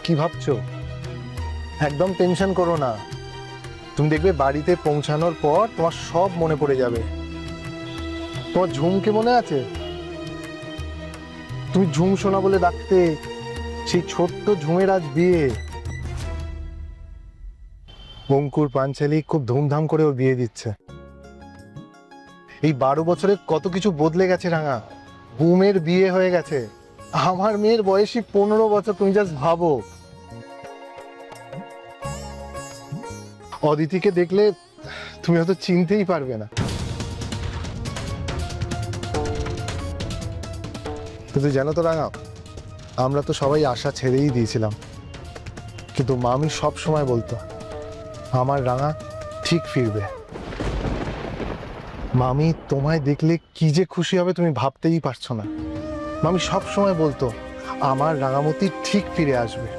কি ভাবছো? একদম টেনশন করো না, তুমি দেখবে বাড়িতে পৌঁছানোর পর তোমার সব মনে পড়ে যাবে। তোমার ঝুমকে মনে আছে? তুমি ঝুম সোনা বলে ডাকতে, সেই ছোট্ট ঝুমের আজ বিয়ে। অঙ্কুর পাঞ্চালি খুব ধুমধাম করে ওর বিয়ে দিচ্ছে। এই 12 বছরে কত কিছু বদলে গেছে রাঙা। বুমের বিয়ে হয়ে গেছে, আমার মেয়ের বয়সী 15 বছর। তুমি জাস্ট ভাবো। অদিতিকে দেখলে তুমি হয়তো চিনতেই পারবে না। কিন্তু জানো তো রাঙা, আমরা তো সবাই আশা ছেড়েই দিয়েছিলাম, কিন্তু মামি সব সময় বলতো আমার রাঙা ঠিক ফিরবে। মামি তোমায় দেখলে কি যে খুশি হবে তুমি ভাবতেই পারছো না। মামি সব সময় বলতো আমার রাঙামতি ঠিক ফিরে আসবে।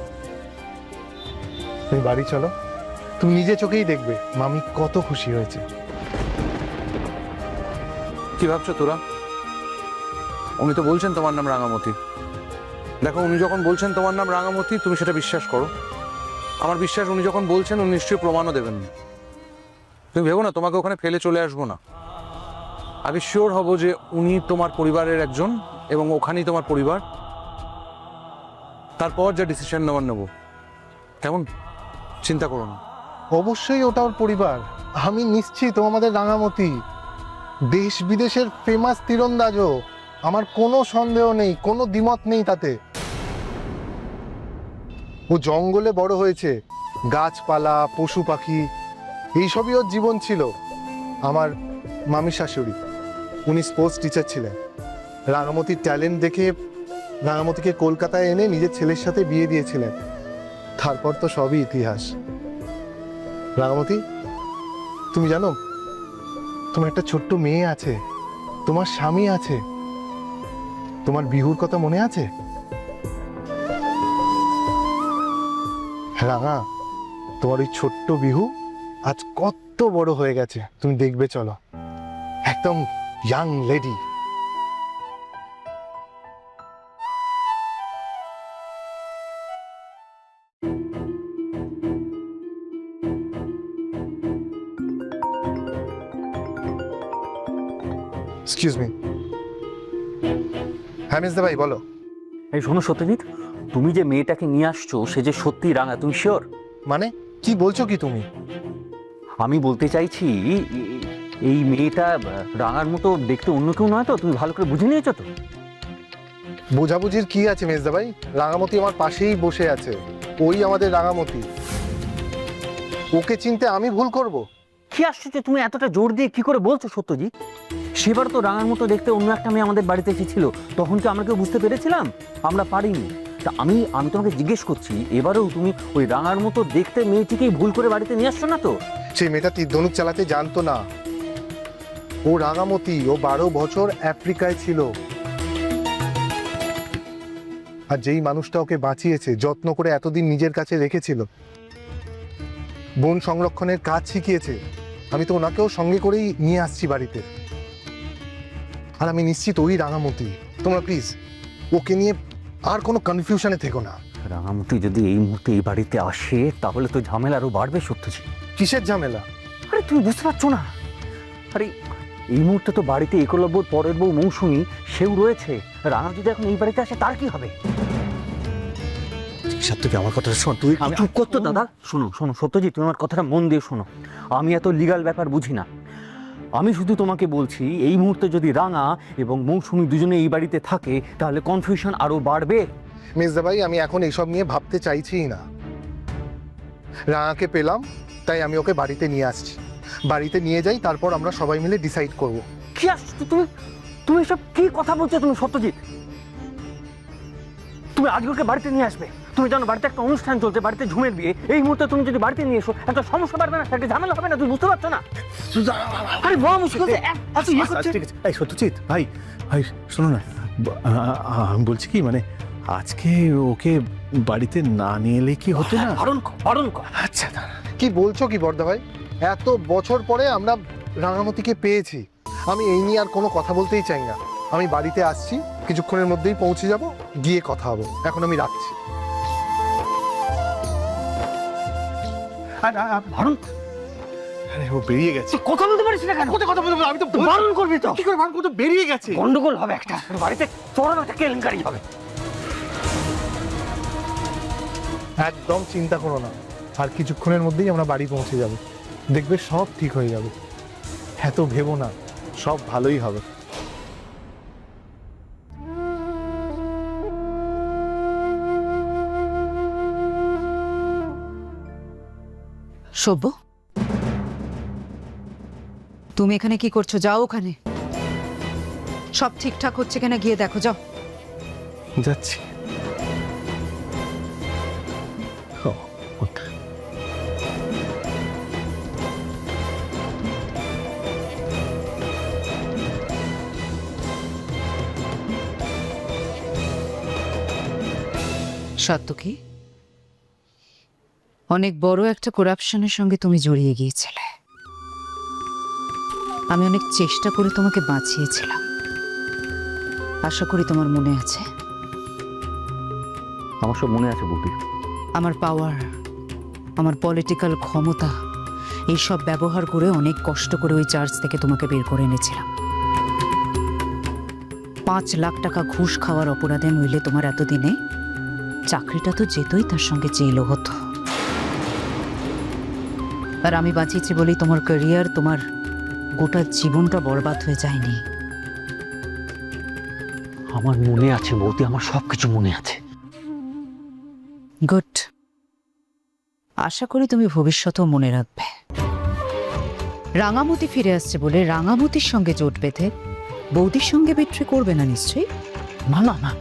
তুমি বাড়ি চলো, তুমি নিজে চোখেই দেখবে মামি কত খুশি হয়েছে। কি ভাবছো তোরা? উনি তো বলছেন তোমার নাম রাঙামতি। দেখো, উনি যখন বলছেন তোমার নাম রাঙামতি, তুমি সেটা বিশ্বাস করো। আমার বিশ্বাস উনি যখন বলছেন উনি নিশ্চয়ই প্রমাণও দেবেন। তুমি ভেবো না তোমাকে ওখানে ফেলে চলে আসবো না। আগে শিওর হব যে উনি তোমার পরিবারের একজন এবং ওখানেই তোমার পরিবার। তারপর যা ডিসিশন নেওয়ার নেবো। কেমন? চিন্তা করো না। অবশ্যই ওটা ওর পরিবার। আমি নিশ্চিত ও আমাদের রাঙামতি, দেশ বিদেশের ফেমাস তীরন্দাজও। আমার কোনো সন্দেহ নেই, কোনো দ্বিমত নেই তাতে। ও জঙ্গলে বড় হয়েছে, গাছপালা পশু পাখি এইসবই ওর জীবন ছিল। আমার মামি শাশুড়ি, উনি স্পোর্টস টিচার ছিলেন। রাঙামতির ট্যালেন্ট দেখে রাঙামতিকে কলকাতায় এনে নিজের ছেলের সাথে বিয়ে দিয়েছিলেন। তারপর তো সবই ইতিহাস। রাঙামতি, তুমি জানো তোমার একটা ছোট্ট মেয়ে আছে, তোমার স্বামী আছে। তোমার বিহুর কথা মনে আছে? রাঙা, তোমার ওই ছোট্ট বিহু আজ কত বড় হয়ে গেছে তুমি দেখবে। চলো, একদম ইয়াং লেডি। Excuse me. হ্যাঁ মিসদা ভাই, বলো। এই শোনো সত্যজিৎ, তুমি যে মেয়েটাকে নিয়ে আসছো সে যে সত্যি রাঙা, তুমি শিওর? মানে কি বলছো কি তুমি? আমি বলতে চাইছি এই মেয়েটা রাঙার মতো দেখতে অন্য কেউ নয় তো? তুমি ভালো করে বুঝে নিয়েছো তো? বোঝাবুঝির কি আছে মেজদা ভাই? রাঙামতি আমার পাশেই বসে আছে, ওই আমাদের রাঙামতি। ওকে চিনতে আমি ভুল করব? কি আশ্চর্য, তুমি এতটা জোর দিয়ে কি করে বলছো সত্যজিৎ? সেবার তো রাঙার মতো দেখতে অন্য একটা মেয়ে আমাদের বাড়িতে এসেছিল, তখন কি আমরা কেউ বুঝতে পেরেছিলাম? আমরা পারিনি। তা আমি তোমাকে জিজ্ঞেস করছি, এবারেও তুমি ওই রাঙার মতো দেখতে মেয়েটিকেই ভুল করে বাড়িতে নিয়ে আসছো না তো? সেই মেয়েটা তীর ধনুক চালাতে জানতো না। ও রাঙামতি, ও 12 বছর আফ্রিকায় ছিল। আর যেই মানুষটা ওকে বাঁচিয়েছে, যত্ন করে এতদিন নিজের কাছে রেখেছিল, বন সংরক্ষণের কাজ শিখিয়েছে, আমি তো ওনাকেও সঙ্গে করেই নিয়ে আসছি বাড়িতে। আর আমি নিশ্চিত ওই রাঙামতি। তোমরা প্লিজ ওকে নিয়ে আর কোনো কনফিউশনে থেকো না। রাঙামতি যদি এই মুহূর্তে এই বাড়িতে আসে তাহলে তো ঝামেলা আরো বাড়বে সত্যজিৎ। কিসের ঝামেলা? আরে তুমি বুঝতে পারছো না? আরে এই মুহূর্তে তো বাড়িতে একলব্যর পরের বউ মৌসুমী, সেও রয়েছে। রাঙা যদি এখন এই বাড়িতে আসে তার কি হবে? তুই আমার কথাটা শোন। তুই চুপ করতো দাদা। শোনো শোনো সত্যজিৎ, তুমি আমার কথাটা মন দিয়ে শোনো। আমি এত লিগাল ব্যাপার বুঝি না। আমি শুধু তোমাকে বলছি, এই মুহূর্তে যদি রাঙা এবং মৌসুমী দুজনে এই বাড়িতে থাকে তাহলে কনফিউশন আরো বাড়বে। মির্জা ভাই, আমি এখন এইসব নিয়ে ভাবতে চাইছিই না। রাঙাকে পেলাম তাই আমি ওকে বাড়িতে নিয়ে আসছি। বাড়িতে নিয়ে যাই, তারপর আমরা সবাই মিলে ডিসাইড করব। কি আসছো তুমি? তুমি এসব কি কথা বলছো তুমি সত্যজিৎ? তুমি আজকে ওকে বাড়িতে নিয়ে আসবে? তুমি জানো বাড়িতে একটা অনুষ্ঠান চলছে, বাড়িতে ঝুমের বিয়ে। এই মুহূর্তে তুমি যদি বাড়িতে নিয়ে এসো একটা সমস্যা বাড়বে না? একটা ঝামেলা হবে না? তুমি বুঝতে পারছো না? আরে বড় মুশকিল। ঠিক আছে। এই সত্যজিৎ ভাই, ভাই শোনো না, আমি বলছি কি, মানে আজকে ওকে বাড়িতে না নিয়ে এলে কি হতো না? বারণ কর। আচ্ছা কি বলছো কি বর্দা ভাই? এত বছর পরে আমরা রাঙামতিকে পেয়েছি, আমি এই নিয়ে আর কোনো কথা বলতেই চাই না। আমি বাড়িতে আসছি, কিছুক্ষণের মধ্যেই পৌঁছে যাব, গিয়ে কথা হবে। এখন আমি রাখছি। বারণ আরে ও বেরিয়ে গেছে। তুই কথা বলতে পারিস না কেন? কোথায় কথা বলবো? আমি তো তুই বারণ করবি তো। কি করে বারণ করতে? বেরিয়ে গেছে। গন্ডগোল হবে একটা, বাড়িতে চরম একটা কেলেঙ্কারি হবে। একদম চিন্তা করো না, আর কিছুক্ষণের মধ্যেই আমরা বাড়ি পৌঁছে যাব। দেখবে সব ঠিক হয়ে যাবে। এত ভেবো না, সব ভালোই হবে। সব্য, তুমি এখানে কি করছো? যাও ওখানে, সব ঠিকঠাক হচ্ছে কিনা গিয়ে দেখো, যাও। যাচ্ছি। ও, ওটা। সত্য কি অনেক বড় একটা করাপশনের সঙ্গে তুমি জড়িয়ে গিয়েছিলে। আমি অনেক চেষ্টা করে তোমাকে বাঁচিয়েছিলাম, আশা করি তোমার মনে আছে। আমার সব মনে আছে বুদ্ধি। আমার পাওয়ার, আমার পলিটিক্যাল ক্ষমতা এইসব ব্যবহার করে অনেক কষ্ট করে ওই চার্জ থেকে তোমাকে বের করে এনেছিলাম। 5 লাখ টাকা ঘুষ খাওয়ার অপরাধে, নইলে তোমার এতদিনে চাকরিটা তো যেতই, তার সঙ্গে জেলও হতো। আর আমি বাঁচিয়েছি বলেই তোমার ক্যারিয়ার, তোমার গোটা জীবনটা বরবাদ হয়ে যায়নি। আমার মনে আছে বৌদি, আমার সবকিছু মনে আছে। গুড, আশা করি তুমি ভবিষ্যতেও মনে রাখবে। রাঙামতি ফিরে আসছে বলে রাঙামতির সঙ্গে জোট বেঁধে বৌদির সঙ্গে বিট্রে করবে না নিশ্চয়ই? না না না,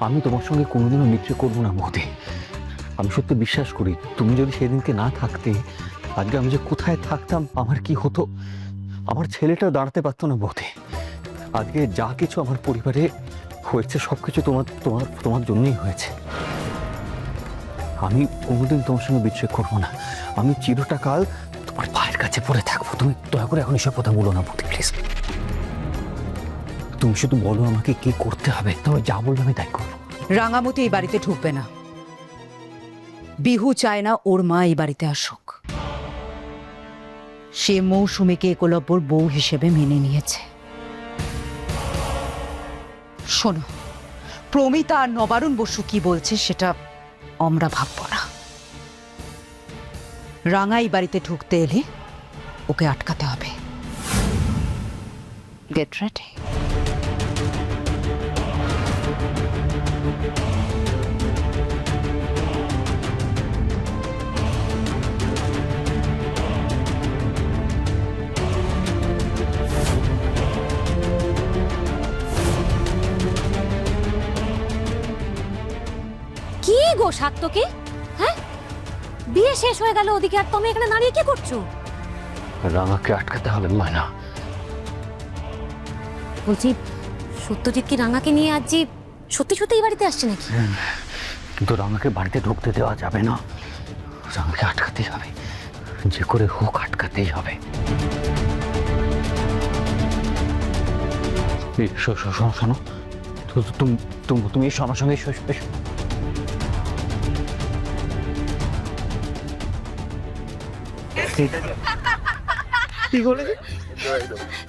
আমি তোমার সঙ্গে কোনোদিনও মিত্রে করবো না বৌদি। আমি সত্যি বিশ্বাস করি, তুমি যদি সেদিনকে না থাকতে, আজকে আমি যে কোথায় থাকতাম, আমার কি হতো। আমার ছেলেটাও দাঁড়াতে পারতো না বৌদি। আজকে যা কিছু আমার পরিবারে হয়েছে সবকিছু তোমার তোমার তোমার জন্যই হয়েছে। আমি কোনোদিন তোমার সঙ্গে বিচ্ছেদ করবো না। আমি চিরটা কাল তোমার পায়ের কাছে পড়ে থাকবো। তুমি দয়া করে এখন এসব কথা বলো না বৌদি, প্লিজ। তুমি শুধু বলো আমাকে কি করতে হবে, তবে যা বলবে আমি তাই করবো। রাঙামতি এই বাড়িতে ঢুকবে না। বিহু চায় না ওর মা এই বাড়িতে আসুক। সে মৌসুমীকে একলব্যর বউ হিসেবে মেনে নিয়েছে। শোনো, প্রমিতা আর নবারুণ বসু কি বলছে সেটা আমরা ভাববো না। রাঙা এই বাড়িতে ঢুকতে এলে ওকে আটকাতে হবে। Get ready. কি গো সাত্তকে, হ্যাঁ বিয়ে শেষ হয়ে গেল ওদিকে, আর তুমি এখানে দাঁড়িয়ে কি করছো? রাঙাকে আটকাতে হবে ময়না। বলছি, সত্যজিৎ কি রাঙাকে নিয়ে আজ যে সত্যি সত্যি এই বাড়িতে আসছে নাকি? কিন্তু রাঙাকে বাড়িতে ঢুকতে দেওয়া যাবে না। রাঙাকে আটকাতেই হবে, যে করে হোক আটকাতেই হবে। এই, শোনো শোনো, তুমি এসো আমার সঙ্গে, এসো এসো এসো।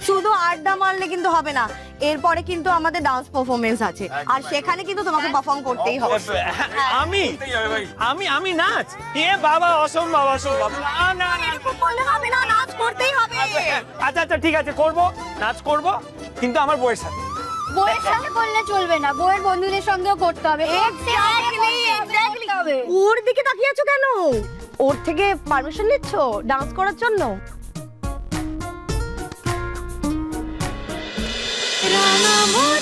শুধু আড্ডা মারলে কিন্তু হবে না, এরপরে কিন্তু আমাদের ডান্স পারফরমেন্স আছে, আর সেখানে কিন্তু তোমাকে পারফর্ম করতেই হবে। আমি আমি আমি নাচ? এ বাবা, অসম্ভব অসম্ভব। না না না, বললে হবে না, নাচ করতেই হবে। আচ্ছা আচ্ছা ঠিক আছে, করব, নাচ করব, কিন্তু আমার বউয়ের সাথে। বউয়ের সাথে করলে চলবে না, বউয়ের বন্ধুদের সঙ্গেও করতে হবে। ওর দিকে তাকিয়ে আছো কেন? ওর থেকে পারমিশন নিচ্ছ ডান্স করার জন্য? রাঙামতি।